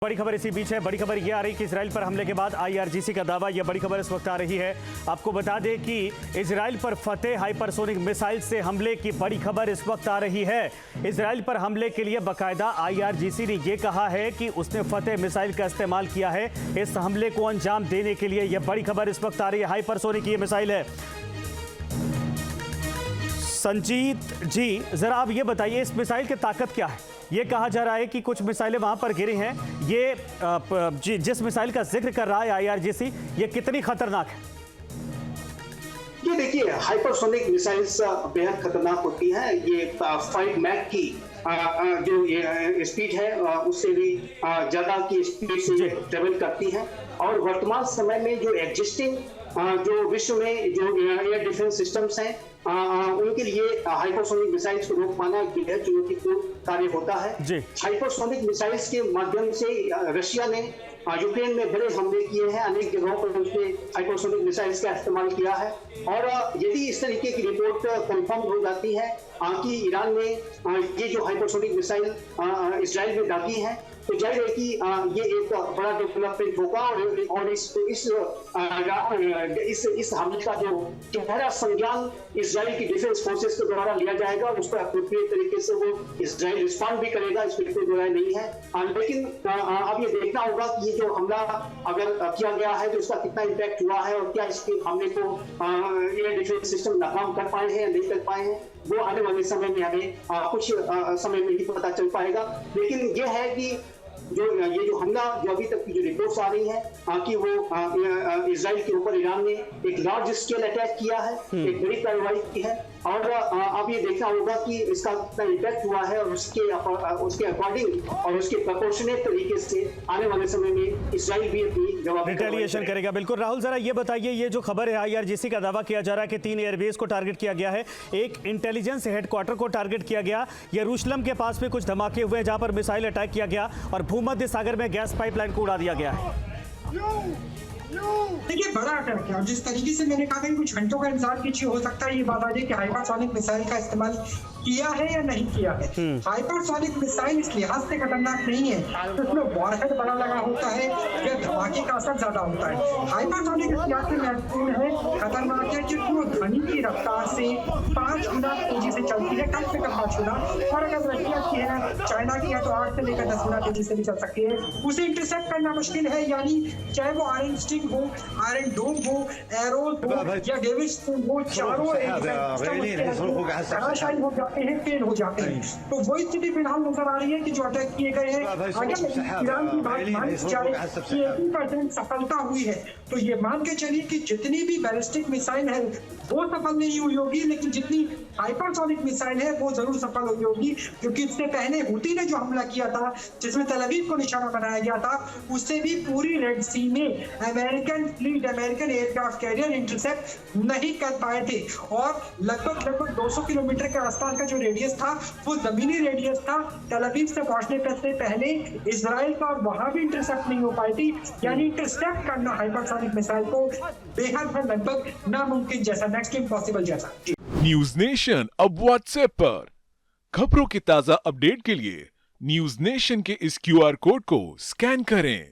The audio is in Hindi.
बड़ी खबर इसी बीच है। बड़ी खबर यह आ रही कि इजराइल पर हमले के बाद आईआरजीसी का दावा, यह बड़ी खबर इस वक्त आ रही है। आपको बता दें कि इजराइल पर फतेह हाइपरसोनिक मिसाइल से हमले की बड़ी खबर इस वक्त आ रही है। इजराइल पर हमले के लिए बाकायदा आईआरजीसी ने यह कहा है कि उसने फतेह मिसाइल का इस्तेमाल किया है इस हमले को अंजाम देने के लिए। यह बड़ी खबर इस वक्त आ रही है। हाइपरसोनिक ये मिसाइल है। संजीत जी, जरा आप ये बताइए इस मिसाइल की ताकत क्या है? ये कहा जा रहा है कि कुछ मिसाइलें वहां पर गिरी हैं। ये जिस मिसाइल का जिक्र कर रहा है आईआरजीसी, ये कितनी खतरनाक है? ये देखिए, हाइपरसोनिक मिसाइल्स बेहद खतरनाक होती हैं। ये 5 मैक की जो स्पीड है उससे भी ज्यादा की स्पीड से ट्रेवल करती हैं। और वर्तमान समय में जो एग्जिस्टिंग जो विश्व में जो एयर डिफेंस सिस्टम्स हैं उनके लिए हाइपरसोनिक मिसाइल्स को रोक पाना बेहद चुनौतीपूर्ण कार्य होता है। हाइपरसोनिक मिसाइल्स के माध्यम से रशिया ने यूक्रेन में बड़े हमले किए हैं। अनेक जगहों पर उसने हाइपरसोनिक मिसाइल्स का इस्तेमाल किया है। और यदि इस तरीके की रिपोर्ट कंफर्म हो जाती है कि ईरान ने ये जो हाइपरसोनिक मिसाइल इजराइल में दागी है, तो जाहिर है कि ये एक बड़ा डेवलपमेंट होगा और इस हमले का जो गहरा संज्ञान इजराइल की डिफेंस फोर्सेस के द्वारा लिया जाएगा और उस पर अप्रोप्रिएट तरीके से वो इजराइल रिस्पॉन्ड भी करेगा, इसमें कोई दोहराई नहीं है। लेकिन अब ये देखना होगा कि ये जो हमला अगर किया गया है तो इसका कितना इम्पैक्ट हुआ है और क्या इसके हमले को एयर डिफेंस सिस्टम नाकाम कर पाए हैं या नहीं कर पाए हैं, वो आने वाले समय में हमें कुछ समय में ही पता चल पाएगा। लेकिन ये है कि ये जो हमला जो अभी तक की जो रिपोर्ट्स आ रही हैं कि वो इजराइल के ऊपर ईरान ने एक लार्ज स्केल अटैक किया है, एक बड़ी कार्रवाई की है। और अब ये देखना होगा कि इसका कितना इम्पैक्ट हुआ है और उसके अकॉर्डिंग और उसके प्रोपोर्शनेट तरीके से आने वाले समय में इजराइल भी अपनी जवाब रिटेलिएशन करेगा। बिल्कुल राहुल, जरा ये बताइए, ये जो खबर है आईआरजीसी का दावा किया जा रहा है कि 3 एयरबेस को टारगेट किया गया है, एक इंटेलिजेंस हेडक्वार्टर को टारगेट किया गया, यरूशलेम के पास में कुछ धमाके हुए जहां पर मिसाइल अटैक किया गया और भूमध्य सागर में गैस पाइपलाइन को उड़ा दिया गया है। देखिए, बड़ा अटैक है और जिस तरीके से मैंने कहा कि कुछ घंटों का इंतजार कीजिए, हो सकता है ये बात आ जाए कि हाइपरसोनिक मिसाइल का इस्तेमाल किया है या नहीं किया है। हाइपरसोनिक मिसाइल इस लिहाज से खतरनाक नहीं है तो उसमें वॉरहेड बड़ा लगा होता है या धमाके का असर ज्यादा होता है। हाइपरसोनिक इस लिहाज से महत्वपूर्ण है, खतरनाक है कि वो ध्वनि की रफ्तार से 5 गुना तेजी से चलती है, कम से कम 5 गुना। और अगर रशिया की है, चाइना की है तो 8 से लेकर 10 गुना तेजी से भी चल सकती है। उसे इंटरसेप्ट करना मुश्किल है, यानी चाहे वो आयरन स्टिंग हो, आयरन डोम हो, एरोज हो या डेविड स्टोन हो, चारों धराशायी हो जाते हैं, फेल हो जाते हैं। तो वही स्थिति फिलहाल नजर आ रही है कि जो अटैक किए गए हैं, अगर ईरान की बात मानी जाए कि 80% सफलता हुई है तो ये मान के चलिए कि जितनी भी बैलिस्टिक मिसाइल है वो सफल नहीं हुई होगी, लेकिन जितनी हाइपरसोनिक मिसाइल है वो जरूर सफल हुई होगी। क्योंकि इससे पहले हुती ने जो हमला किया था जिसमें तल अवीव को निशाना बनाया गया था, उससे भी पूरी रेड सी में American fleet, American aircraft carrier intercept नहीं कर पाए थे। और लगभग 200 किलोमीटर के आसपास का जो रेडियस था वो जमीनी रेडियस था तल अवीव से पहुंचने से पहले इजराइल का, और वहां भी इंटरसेप्ट नहीं हो पाई थी। यानी इंटरसेप्ट करना हाइपरसोनिक मिसाइल को बेहद है लगभग नामुमकिन जैसा, नेक्स्ट इम्पॉसिबल जैसा। न्यूज नेशन अब व्हाट्सएप पर खबरों की ताजा अपडेट के लिए न्यूज नेशन के इस QR कोड को स्कैन करें।